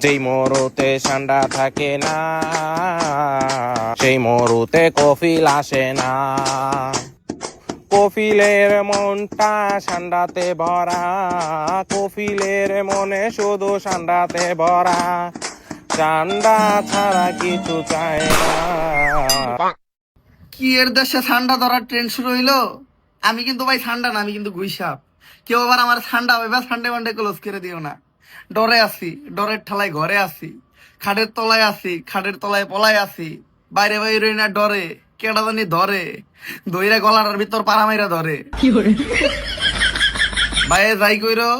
যেই মরুতে ঠান্ডা থাকে না, সেই মরুতে কফিল আসে না। কফিলের মনটা ঠান্ডাতে ভরা, কফিলের মনে শুধু ঠান্ডাতে ভরা, ঠান্ডা ছাড়া কিছু চায় না। কি এর দেশে ঠান্ডা ধরার ট্রেন্ড শুরু হইলো? আমি কিন্তু ভাই ঠান্ডা না, আমি কিন্তু গুইসাপ। কেউ আবার আমার ঠান্ডা হবে ঠান্ডা মান্ডে ক্লোজ করে দিও না। ডরে আছি, ডরের ঠালায় ঘরে আছি, খাটের তলায় আছি, খাটের তলায় পলায় আছি, বাইরে বাইরে না ডরে কেডা জানি ধরে, দইরা গলাটার ভিতর পারামাইরা ধরে। বাইরে যাই কইরো,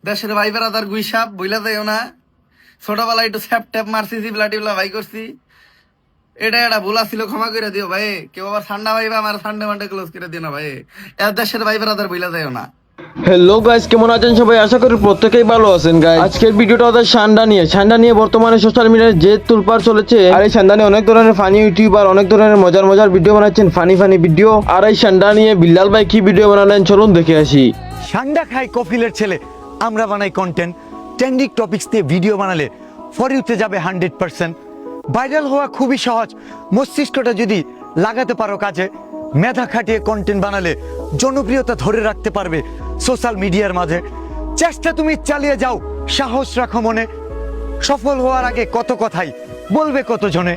দেশের ভাই বেড়াদার গুইসাপ বইলা যাইও না। ছোটবেলায় একটু স্যাপ ট্যাপ মারছি, জিবলা টিবলা ভাই করছি, এটা ভুল ছিল, ক্ষমা করে দিও ভাই। কেউ আবার ঠান্ডা ভাইবা আমার ঠান্ডা মান্ডে ক্লোজ করে দিও না ভাই। এর দেশের ভাই বেড়াদার বইলা যাইও না। হ্যালো গাইস, কেমন আছেন সবাই? আশা করি প্রত্যেকেই ভালো আছেন গাইস। আজকের ভিডিওটা আমাদের ঠান্ডা নিয়ে বর্তমানে সোশ্যাল মিডিয়ায় যে তুলপার চলেছে। আর এই ঠান্ডা নিয়ে অনেক ধরনের ফানি ইউটিউবার অনেক ধরনের মজার ভিডিও বানাচ্ছেন, ফানি ভিডিও। আর এই ঠান্ডা নিয়ে বিল্লাল ভাই কি ভিডিও বানালেন চলুন দেখে আসি। ঠান্ডা খায় কফিলের ছেলে, আমরা বানাই কন্টেন্ট। ট্রেন্ডিং টপিকস দিয়ে ভিডিও বানালে ফর ইউতে যাবে 100%। ভাইরাল হওয়া খুবই সহজ, মস্তিষ্কটা যদি লাগাতে পারো কাজে। মেধা খাটিয়ে কন্টেন্ট বানালে জনপ্রিয়তা ধরে রাখতে পারবে সোশ্যাল মিডিয়ার মাঝে। চেষ্টা তুমি চালিয়ে যাও, সাহস রাখো মনে। সফল হওয়ার আগে কত কথাই বলবে কত জনে।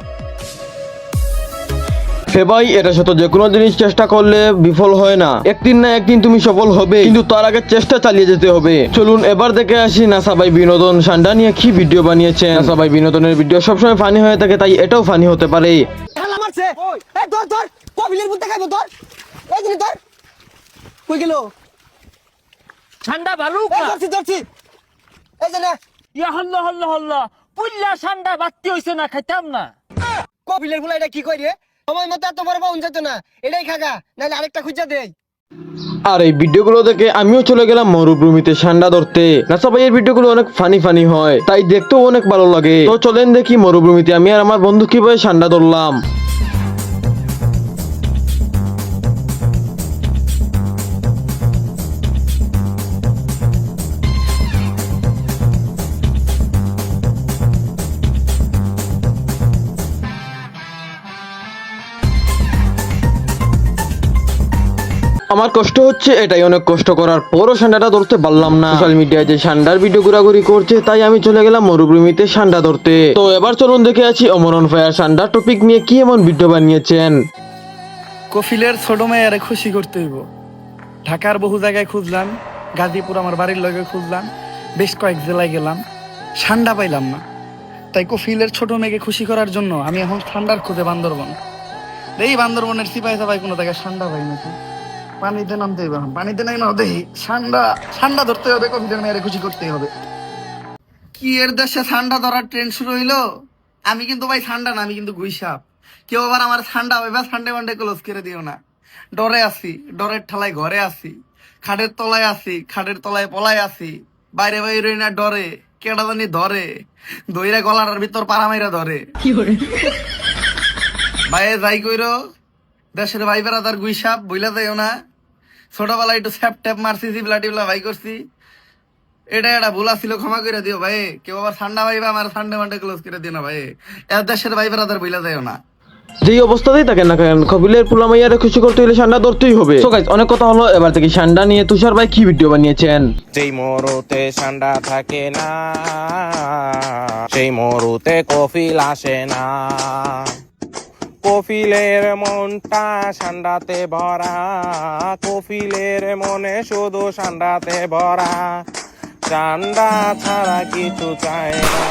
হে ভাই, এটা সত্য, যে কোনো জিনিস চেষ্টা করলে বিফল হয় না, একদিন না একদিন তুমি সফল হবে, কিন্তু তার আগে চেষ্টা চালিয়ে যেতে হবে। চলুন এবার দেখে আসি নাসা ভাই বিনোদন ঠান্ডা নিয়ে কি ভিডিও বানিয়েছেন। নাসা ভাই বিনোদনের ভিডিও সবসময় ফানি হয়ে থাকে, তাই এটাও ফানি হতে পারে। ঠান্ডা ভালো হল্লা হল্লা হল্লা পুল্লা ঠান্ডা বাড়তি হইছে না, খাইতাম না। কপিলের ফুলা এটা কি কই রে? সময় মতো এত বড় পাউন যেত না, এটাই খাগা, নাহলে আরেকটা খুঁজা দেই। আর এই ভিডিওগুলো দেখে আমিও চলে গেলাম মরুভূমিতে ঠান্ডা ধরতে। নাসা ভাইয়ের ভিডিওগুলো অনেক ফানি হয়, তাই দেখতেও অনেক ভালো লাগে। তো চলেন দেখি মরুভূমিতে আমি আর আমার বন্ধু কিভাবে ঠান্ডা ধরলাম। আমার কষ্ট হচ্ছে এটাই, অনেক কষ্ট করার পরও ঠান্ডাটা ধরতে পারলাম না। সোশ্যাল মিডিয়ায় যে ঠান্ডার ভিডিও ঘোরাঘুরি করছে, তাই আমি চলে গেলাম মরুভূমিতে ঠান্ডা ধরতে। তো এবার চলুন দেখে আছি অমরন ফায়ার ঠান্ডা টপিক নিয়ে কি এমন ভিডিও বানিয়েছেন। কফিলের ছোট মেয়ারে খুশি করতে হইব। ঢাকার বহু জায়গায় খুঁজলাম, গাজীপুর আমার বাড়ির লগে খুঁজলাম, বেশ কয়েক জেলায় গেলাম, ঠান্ডা পাইলাম না। তাই কফিলের ছোট মেয়েকে খুশি করার জন্য আমি এখন ঠান্ডার খুঁজে বান্দরবন। এই বান্দরবনের সিপাহি সাপাই কোনো জায়গায় ঠান্ডা পাই নাকি, পানিতে নামতে হবে, পানিতে নাই না দেখি ঠান্ডা ধরতে হবে, কফিলের মেয়েরে খুশি করতে হবে। কি এর দেশে ঠান্ডা ধরার ট্রেন্ড শুরু হইলো? আমি কিন্তু ভাই ঠান্ডা না, আমি কিন্তু গুইসাপ। কেউ আবার আমার ঠান্ডা হবে ঠান্ডা মান্ডে ক্লোজ করে দিও না। ডরে আছি, ডরের ঠালায় ঘরে আছি, খাটের তলায় আছি, খাটের তলায় পলায় আছি, বাইরে বাইরে না ডরে কেডা জানি ধরে, দইরা গলাটার ভিতর পারামাইরা ধরে। বাইরে যাই কইরো, দেশের ভাই বেড়াদার গুইসাপ বইলা যাইও না। ছোটবেলায় একটু স্যাপ ট্যাপ মারছি, জিবলা টিবলা ভাই করছি, এটা ভুল ছিল, ক্ষমা করে দিও ভাই। কেউ আবার ঠান্ডা ভাইবা আমার ঠান্ডা মান্ডে ক্লোজ করে দিও না ভাই। এর দেশের ভাই বেড়াদার বইলা যাইও না। যেই অবস্থাতেই থাকেন না কেন, কপিলের পুলামাইয়ারে খুশি করতে হলে ঠান্ডা ধরতেই হবে। সো গাইস, অনেক কথা হলো, এবার থেকে ঠান্ডা নিয়ে তুষার ভাই কি ভিডিও বানিয়েছেন। যেই মরুতে ঠান্ডা থাকে না, সেই মরুতে কফিল আসে না। কফিলের মনটা ঠান্ডাতে ভরা, কফিলের মনে শুধু ঠান্ডাতে ভরা, ঠান্ডা ছাড়া কিছু চায় না।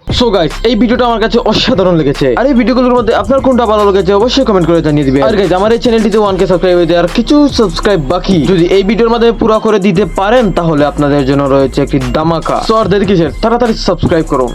সো গাইস, এই ভিডিওটা আমার কাছে অসাধারণ লেগেছে। আর এই ভিডিওগুলোর মধ্যে আপনার কোনটা ভালো লেগেছে অবশ্যই কমেন্ট করে জানিয়ে দিবেন। আর গাইস, আমার এই চ্যানেলটিতে 1K সাবস্ক্রাইব হয়েছে, আর কিছু সাবস্ক্রাইব বাকি। যদি এই ভিডিওর মধ্যে পুরো করে দিতে পারেন তাহলে আপনাদের জন্য রয়েছে একটি ধামাকা। সো আর দেরি কিসের, তাড়াতাড়ি সাবস্ক্রাইব করুন।